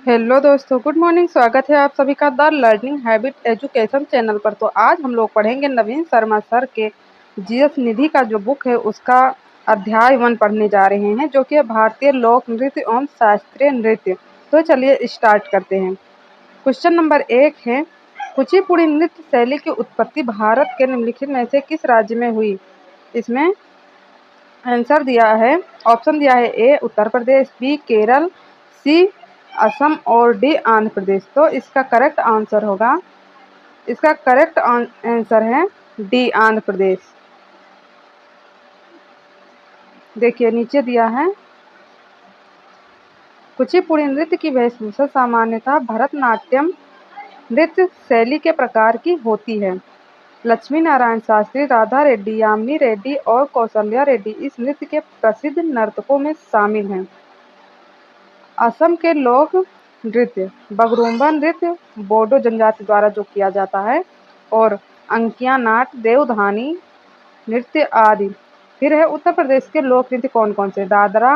Hello दोस्तों, good morning. स्वागत है आप सभी का the learning habit education channel पर। तो आज हम लोग पढ़ेंगे नवीन शर्मा सर के जीएस निधि का जो बुक है उसका अध्याय 1 पढ़ने जा रहे हैं, जो कि है भारतीय लोक नृत्य एवं शास्त्रीय नृत्य। तो चलिए स्टार्ट करते हैं। क्वेश्चन नंबर 1 है, कुचिपुड़ी नृत्य शैली की उत्पत्ति भारत के निम्नलिखित में से किस राज्य में हुई। इसमें आंसर दिया है, ऑप्शन दिया है ए उत्तर प्रदेश, बी केरल, सी असम और डी आंध्र प्रदेश। तो इसका करेक्ट आंसर है डी आंध्र प्रदेश। देखिए नीचे दिया है, कुचिपुड़ी नृत्य की वेशभूषा सामान्यतः भरतनाट्यम नृत्य शैली के प्रकार की होती है। लक्ष्मी नारायण शास्त्री, राधा रेड्डी, यामिनी रेड्डी और कौशल्या रेड्डी इस नृत्य के प्रसिद्ध नर्तकों में शामिल हैं। असम के लोक नृत्य बगरुम्बा नृत्य बोडो जनजाति द्वारा जो किया जाता है, और अंकिया नाट, देवधानी नृत्य आदि। फिर है उत्तर प्रदेश के लोक नृत्य कौन कौन से, दादरा,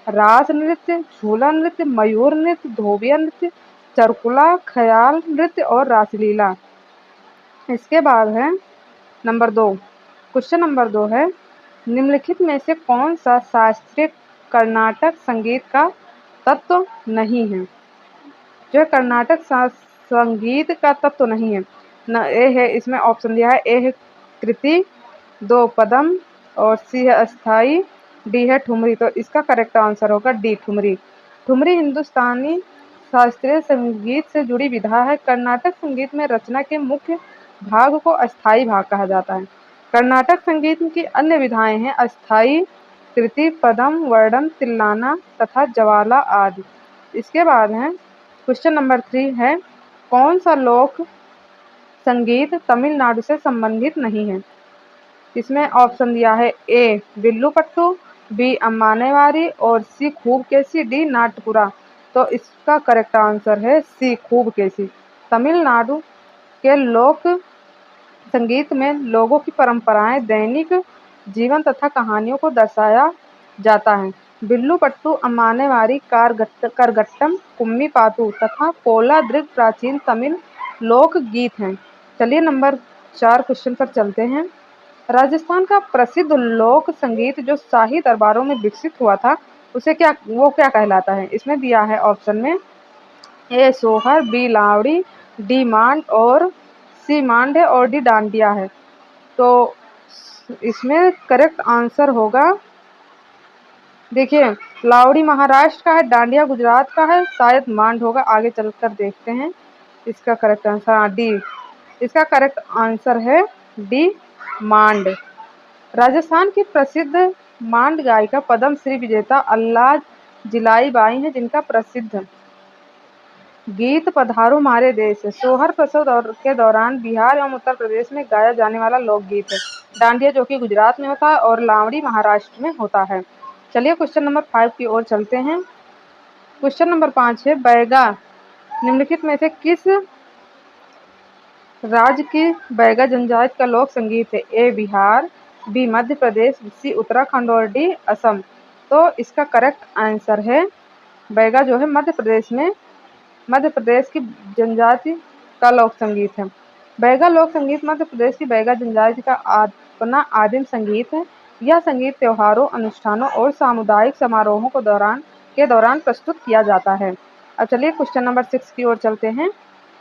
रास नृत्य, झूला नृत्य, मयूर नृत्य, धोबिया नृत्य, चरकुला, ख्याल नृत्य और रासलीला। इसके बाद है नंबर 2। क्वेश्चन नंबर 2 है, निम्नलिखित में से कौन सा शास्त्रीय कर्नाटक संगीत का तत्व नहीं है। जो कर्नाटक संगीत का तत्व नहीं है न, ए है, इसमें ऑप्शन दिया है, ए है कृति, 2 पदम और सी है अस्थाई, डी है ठुमरी। तो इसका करेक्ट आंसर होगा डी ठुमरी। ठुमरी हिंदुस्तानी शास्त्रीय संगीत से जुड़ी विधा है। कर्नाटक संगीत में रचना के मुख्य भाग को अस्थाई भाग कहा जाता है। कर्नाटक संगीत की अन्य विधाएं हैं अस्थाई, कृति, पदम, वर्णम, तिल्लाना तथा ज्वाला आदि। इसके बाद है क्वेश्चन नंबर 3 है, कौन सा लोक संगीत तमिलनाडु से संबंधित नहीं है। इसमें ऑप्शन दिया है, ए विल्लुपट्टू, बी अम्मानेवारी और सी खूब केसी, डी नाटपुरा। तो इसका करेक्ट आंसर है सी खूब केसी। तमिलनाडु के लोक संगीत में लोगों की परंपराएं, दैनिक जीवन तथा कहानियों को दर्शाया जाता है। विल्लुपट्टू, अम्मानेवारी, करगट्टम, कुम्मी पातू तथा कोलाद्रिग प्राचीन तमिल लोक गीत हैं। चलिए नंबर 4 क्वेश्चन पर चलते हैं। राजस्थान का प्रसिद्ध लोक संगीत जो शाही दरबारों में विकसित हुआ था, उसे क्या कहलाता है। इसमें दिया है ऑप्शन में, ए सोहर, बी लावड़ी, डी मांड और सी मांड है और डी डांडिया है। तो इसमें करेक्ट आंसर होगा, देखिए लावड़ी महाराष्ट्र का है, डांडिया गुजरात का है, शायद मांड होगा, आगे चलकर देखते हैं। इसका करेक्ट आंसर डी, इसका करेक्ट आंसर है डी मांड। राजस्थान की प्रसिद्ध मांड गायिका पद्म श्री विजेता अल्लाह जिलाई बाई है, जिनका प्रसिद्ध गीत पधारो मारे देश है सोहर प्रसव के दौरान बिहार एवं उत्तर प्रदेश में गाया जाने वाला लोकगीत है। डांडिया जो कि गुजरात में होता है और लावड़ी महाराष्ट्र में होता है। चलिए क्वेश्चन नंबर 5 की ओर चलते हैं। क्वेश्चन नंबर 5 है, बैगा निम्नलिखित में से किस राज्य की बैगा जनजाति का लोक संगीत है। ए बिहार, बी मध्य प्रदेश, सी उत्तराखंड और डी असम। तो इसका करेक्ट आंसर है, बैगा जो है मध्य प्रदेश की जनजाति का लोक संगीत है। बैगा लोक संगीत मध्य प्रदेश की बैगा जनजाति का अपना आदिम संगीत है। यह संगीत त्योहारों, अनुष्ठानों और सामुदायिक समारोहों के दौरान प्रस्तुत किया जाता है। अब चलिए क्वेश्चन नंबर 6 की ओर चलते हैं।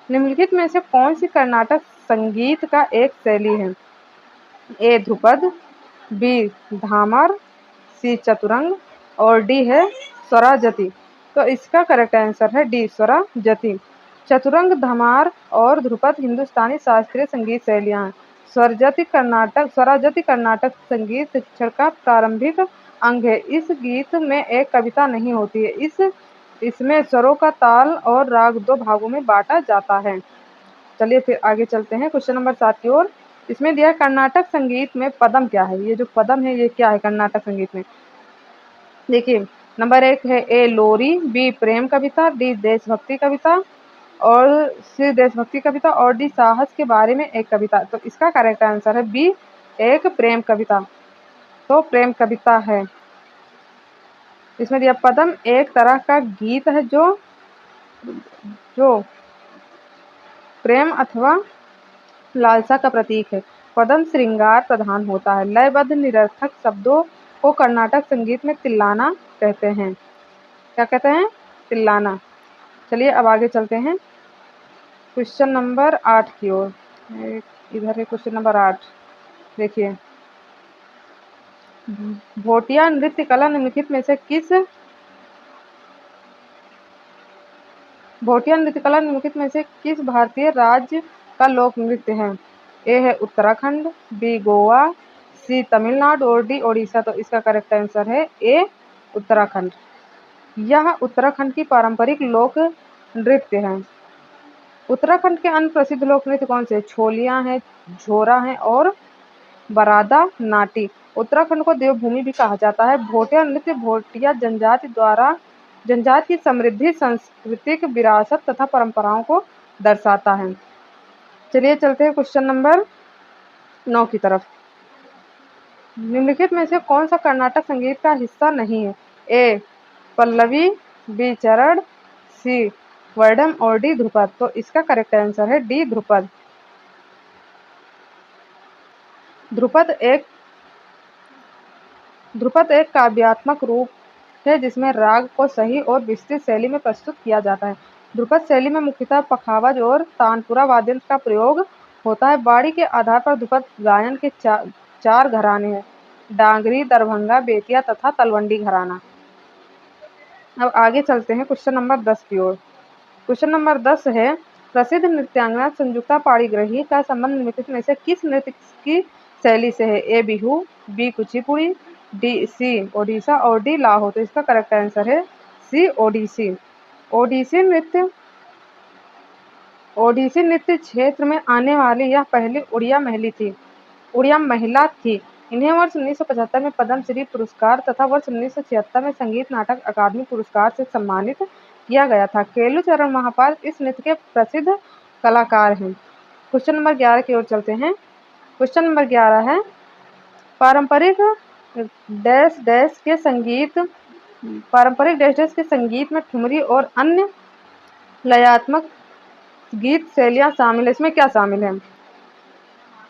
निम्नलिखित में से कौन सी कर्नाटक संगीत का एक शैली है। ए ध्रुपद, बी धामर, सी चतुरंग और डी है स्वराजती। तो इसका करेक्ट आंसर है डी स्वराजती। चतुरंग, धमार और ध्रुपद हिंदुस्तानी शास्त्रीय संगीत शैलियाँ हैं। स्वराजती कर्नाटक संगीत शिक्षण का प्रारंभिक अंग है। इस गीत में एक कविता नहीं होती है। इसमें स्वरों का ताल और राग 2 भागों में बांटा जाता है। चलिए फिर आगे चलते हैं क्वेश्चन नंबर 7 की ओर। इसमें दिया कर्नाटक संगीत में पदम क्या है। ये जो पदम है ये क्या है कर्नाटक संगीत में। देखिए नंबर 1 है, ए लोरी, बी प्रेम कविता, डी देशभक्ति कविता और सी देशभक्ति कविता और डी साहस के बारे में एक कविता। तो इसका करेक्ट आंसर है बी, एक प्रेम कविता। तो प्रेम कविता है। इसमें दिया पदम एक तरह का गीत है जो जो प्रेम अथवा लालसा का प्रतीक है। पदम श्रृंगार प्रधान होता है। लयबद्ध निरर्थक शब्दों को कर्नाटक संगीत में तिल्लाना कहते हैं। क्या कहते हैं? तिल्लाना। चलिए अब आगे चलते हैं क्वेश्चन नंबर 8 की ओर। इधर है क्वेश्चन नंबर 8। देखिए, भोटिया नृत्य कला निम्नलिखित में से किस भोटिया नृत्य कला निम्नलिखित में से किस भारतीय राज्य का लोक नृत्य है? ए है उत्तराखंड, बी गोवा, सी तमिलनाडु और डी ओडिशा। तो इसका करेक्ट आंसर है ए उत्तराखंड। यह उत्तराखंड की पारंपरिक लोक नृत्य है। उत्तराखंड के अन्य प्रसिद्ध लोक नृत्य कौन से? छोलिया है, झोरा है और बरादा नाटी। उत्तराखंड को देवभूमि भी कहा जाता है। भोटिया नृत्य भोटिया जनजाति की समृद्धि, सांस्कृतिक विरासत तथा परंपराओं को दर्शाता है। चलिए चलते हैं क्वेश्चन नंबर 9 की तरफ। निम्नलिखित में से कौन सा कर्नाटक संगीत का हिस्सा नहीं है? ए पल्लवी, बी चरण, सी वर्णम और डी ध्रुपद। तो इसका करेक्ट आंसर है डी ध्रुपद। ध्रुपद एक काव्यात्मक रूप है जिसमें राग को सही और विस्तृत शैली में प्रस्तुत किया जाता है। ध्रुपद शैली में मुख्यतः पखावज और तानपुरा वाद्य का प्रयोग होता है। बाड़ी के आधार पर ध्रुपद गायन के चार घराने हैं: डांगरी, दरभंगा, बेतिया तथा तलवंडी घराना। अब आगे चलते हैं क्वेश्चन नंबर 10 की ओर। क्वेश्चन नंबर 10 है, प्रसिद्ध नृत्यांगना संयुक्ता पाणिग्राही का संबंध निम्नलिखित में से किस नृत्य की शैली से है? ए बिहू, बी कुचिपुड़ी, सी ओडिशा और डी लाहो। तो इसका करेक्ट आंसर है सी ओडिसी। ओडिसी नृत्य क्षेत्र में आने वाली यह पहली उड़िया महिला थी। इन्हें वर्ष 1975 में पद्मश्री पुरस्कार तथा वर्ष 1976 में संगीत नाटक अकादमी पुरस्कार से सम्मानित किया गया था। केलू चरण महापाल इस नृत्य के प्रसिद्ध कलाकार हैं। क्वेश्चन नंबर 11 की ओर चलते हैं। क्वेश्चन नंबर 11 है, पारंपरिक डैश डैश के संगीत में ठुमरी और अन्य लयात्मक गीत शैलियाँ शामिल है। इसमें क्या शामिल है?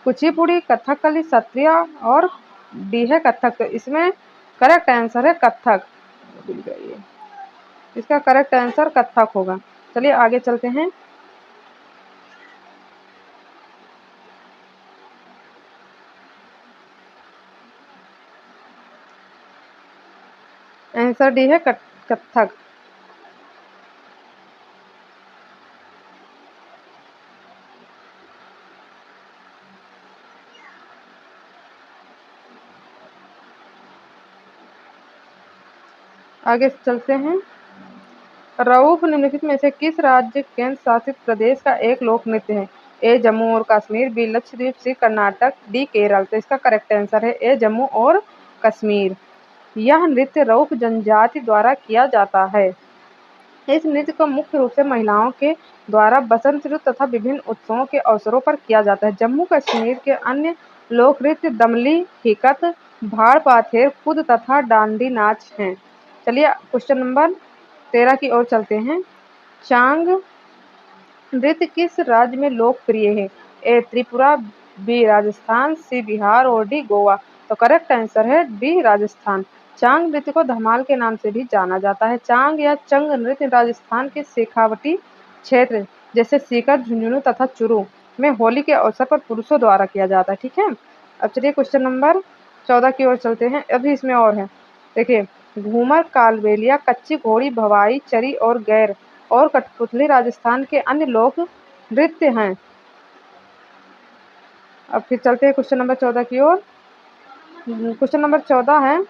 कुचिपुड़ी, कथकली, सत्रिया और डी है कथक। तो इसमें करेक्ट आंसर है कथक। इसका करेक्ट आंसर कथक होगा। चलिए आगे चलते हैं। आंसर डी है कथक। आगे चलते हैं। रऊफ निम्नलिखित में से किस राज्य केंद्र शासित प्रदेश का एक लोक नृत्य है? ए जम्मू और कश्मीर, बी लक्षद्वीप, सी कर्नाटक, डी केरल। तो इसका करेक्ट आंसर है ए जम्मू और कश्मीर। यह नृत्य रऊफ जनजाति द्वारा किया जाता है। इस नृत्य को मुख्य रूप से महिलाओं के द्वारा बसंत ऋतु तथा विभिन्न उत्सवों के अवसरों पर किया जाता है। जम्मू कश्मीर के अन्य लोक नृत्य दमली, हिकत, भाड़ पाथेर, कुद तथा डांडी नाच हैं। चलिए क्वेश्चन नंबर 13 की ओर चलते हैं। चांग नृत्य किस राज्य में लोकप्रिय है? ए त्रिपुरा, बी राजस्थान, सी बिहार और डी गोवा। तो करेक्ट आंसर है बी राजस्थान। चांग नृत्य को धमाल के नाम से भी जाना जाता है। चांग या चंग नृत्य राजस्थान के शेखावटी क्षेत्र जैसे सीकर, झुंझुनू तथा चुरू में होली के अवसर पर पुरुषों द्वारा किया जाता है। ठीक है, अब चलिए क्वेश्चन नंबर 14 की ओर चलते हैं। अभी इसमें और है, देखिए, घूमर, कालबेलिया, कच्ची घोड़ी, भवाई, चरी और गैर और कठपुतली राजस्थान के अन्य लोक नृत्य हैं। अब फिर चलते हैं क्वेश्चन नंबर 14 की ओर। क्वेश्चन नंबर 14 है,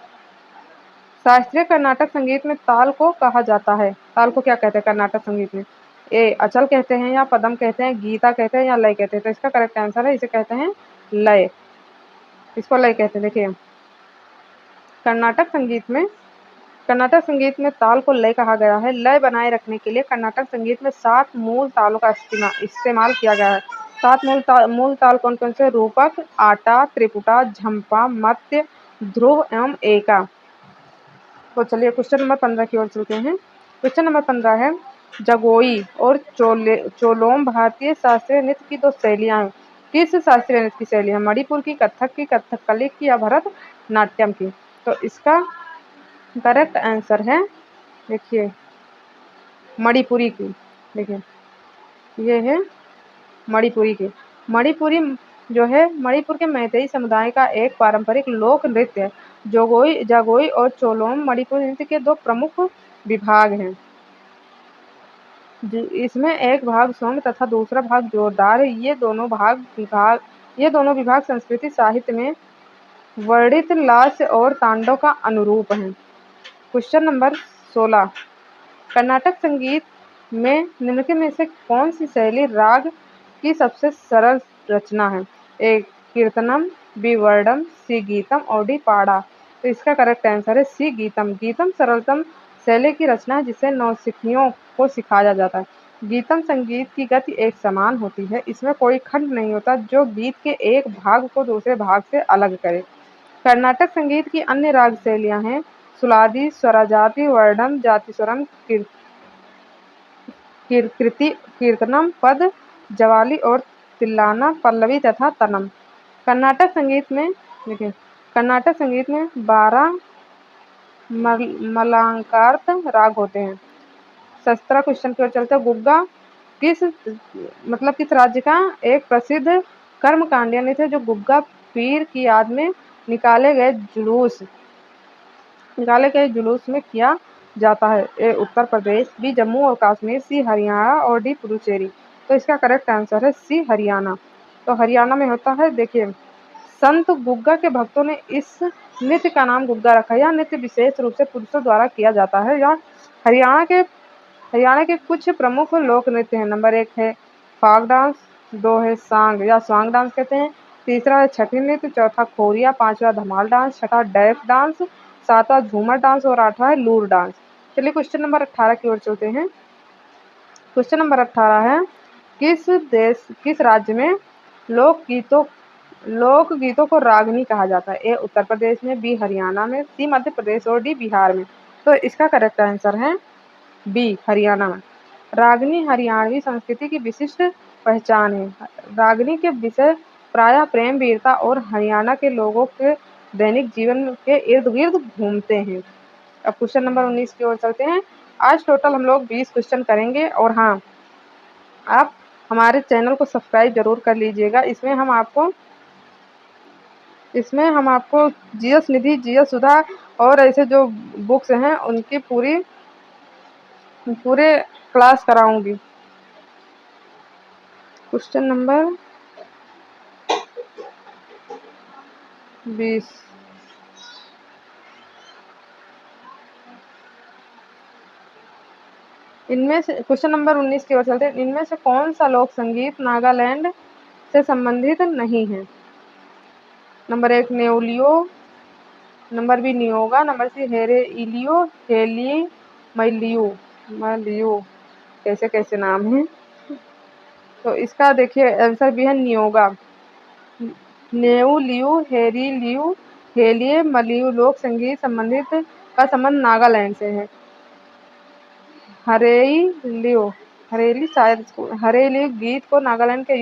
शास्त्रीय कर्नाटक संगीत में ताल को कहा जाता है। ताल को क्या कहते हैं कर्नाटक संगीत में? ए अचल कहते हैं, या पदम कहते हैं, गीता कहते हैं, या लय कहते हैं। तो इसका करेक्ट आंसर है इसे कहते हैं लय। इसको लय कहते हैं। देखिए, कर्नाटक संगीत में ताल को लय कहा गया है। लय बनाए रखने के लिए कर्नाटक संगीत में 7 मूल तालों का इस्तेमाल किया गया है। 7 मूल ताल कौन कौन से? रूपक, आटा, त्रिपुटा, झंपा, मत्य, ध्रुव एवं एका। तो चलिए क्वेश्चन नंबर 15 की ओर चलते हैं। क्वेश्चन नंबर 15 है, जगोई और चोलोम भारतीय शास्त्रीय नृत्य की दो शैलियाँ हैं। किस शास्त्रीय नृत्य की शैली है? मणिपुर की, कथक की, कथकली की या भरतनाट्यम की? तो इसका करेक्ट आंसर है, देखिए, मणिपुरी की। देखिए, ये है मणिपुरी की। मणिपुरी जो है मणिपुर के मैतेई समुदाय का एक पारंपरिक लोक नृत्य है। जागोई और चोलोम मणिपुर नृत्य के दो प्रमुख विभाग हैं। इसमें एक भाग सौम्य तथा दूसरा भाग जोरदार है। ये दोनों विभाग संस्कृति साहित्य में वर्णित लास्य और तांडव का अनुरूप हैं। क्वेश्चन नंबर 16, कर्नाटक संगीत में निम्नलिखित में से कौन सी शैली राग की सबसे सरल रचना है? ए कीर्तनम, बी वर्णम, सी गीतम और डी पाड़ा? तो इसका करेक्ट आंसर है सी गीतम। गीतम सरलतम शैली की रचना है जिसे नौसिखियों को सिखाया जाता है। गीतम संगीत की गति एक समान होती है, इसमें कोई खंड नहीं होता जो गीत के एक भाग को दूसरे भाग से अलग करे। कर्नाटक संगीत की अन्य राग शैलियाँ हैं सुलादी, स्वराजाति, वर्णम, जातिस्वरम, कीर्तनम, पद, जवाली और तिल्लाना, पल्लवी तथा तनम। कर्नाटक संगीत में देखिए, कर्नाटक संगीत में 12 मलांकार्त राग होते हैं। 17 क्वेश्चन की ओर चलते हैं। गुग्गा किस राज्य का एक प्रसिद्ध कर्मकांड नृत्य है जो गुग्गा पीर की याद में निकाले गए जुलूस में किया जाता है? ए उत्तर प्रदेश, बी जम्मू और कश्मीर, सी हरियाणा और डी पुडुचेरी? तो इसका करेक्ट आंसर है सी हरियाणा। तो हरियाणा में होता है। देखिए, संत गुग्गा के भक्तों ने इस नृत्य का नाम गुग्गा रखा। यह नृत्य विशेष रूप से पुरुषों द्वारा किया जाता है। यह हरियाणा के कुछ प्रमुख लोक नृत्य हैं। नंबर 1 है फाग डांस, 2 है सांग या स्वांग डांस कहते हैं, तीसरा है छठी नृत्य, चौथा खोरिया, पांचवा धमाल डांस, छठा डैफ डांस, सातवां झूमर डांस और आठवां है लूर डांस। चलिए क्वेश्चन नंबर 18 की ओर चलते हैं। क्वेश्चन नंबर 18 है किस राज्य में लोकगीतों को रागनी कहा जाता है? ए उत्तर प्रदेश में, बी हरियाणा में, सी मध्य प्रदेश और डी बिहार में? तो इसका करेक्ट आंसर है बी हरियाणा में। रागनी हरियाणवी संस्कृति की विशिष्ट पहचान है। रागनी के विषय प्रायः प्रेम, वीरता और हरियाणा के लोगों के दैनिक जीवन के इर्द गिर्द घूमते हैं। अब क्वेश्चन नंबर 19 की ओर चलते हैं। आज टोटल हम लोग 20 क्वेश्चन करेंगे और हाँ, आप हमारे चैनल को सब्सक्राइब जरूर कर लीजिएगा। इसमें हम आपको जीएस निधि, जीएस सुधा और ऐसे जो बुक्स हैं उनकी पूरे क्लास कराऊंगी। क्वेश्चन नंबर 20, इनमें से क्वेश्चन नंबर 19 की ओर चलते हैं। इनमें से कौन सा लोक संगीत नागालैंड से संबंधित नहीं है? नंबर 1 नेओलियो, नंबर बी नियोगा, नंबर सी हेरे इलियो, हेली मलियो कैसे कैसे नाम है। तो इसका देखिए आंसर भी है नियोगा। नेउलियू, हेरीलियू, हेलिये मलियू लोक संगीत का संबंध नागालैंड से है। हरेली गीत को नागालैंड के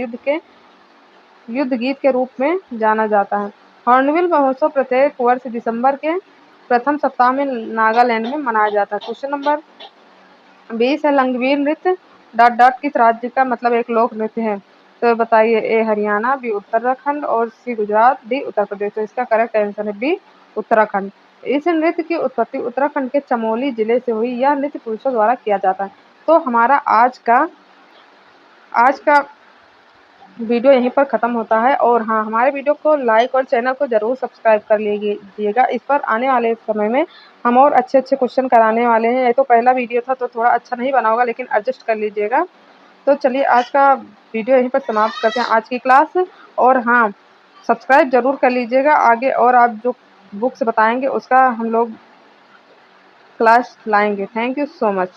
युद्ध गीत के रूप में जाना जाता है। हॉर्नबिल महोत्सव प्रत्येक वर्ष दिसंबर के प्रथम सप्ताह में नागालैंड में मनाया जाता है। क्वेश्चन नंबर 20 है लंगवीर नृत्य किस राज्य का एक लोक नृत्य है? तो बताइए, ए हरियाणा, बी उत्तराखंड और सी गुजरात, डी उत्तर प्रदेश? तो इसका करेक्ट आंसर है बी उत्तराखंड। इस नृत्य की उत्पत्ति उत्तराखंड के चमोली जिले से हुई। यह नृत्य पुरुषों द्वारा किया जाता है। तो हमारा आज का वीडियो यहीं पर ख़त्म होता है। और हाँ, हमारे वीडियो को लाइक और चैनल को ज़रूर सब्सक्राइब कर लीजिएगा। इस पर आने वाले समय में हम और अच्छे क्वेश्चन कराने वाले हैं। ये तो पहला वीडियो था तो थोड़ा अच्छा नहीं बना होगा, लेकिन एडजस्ट कर लीजिएगा। तो चलिए आज का वीडियो यहीं पर समाप्त करते हैं, आज की क्लास। और हाँ, सब्सक्राइब ज़रूर कर लीजिएगा। आगे और आप जो बुक्स बताएंगे उसका हम लोग क्लास लाएंगे। Thank you so much.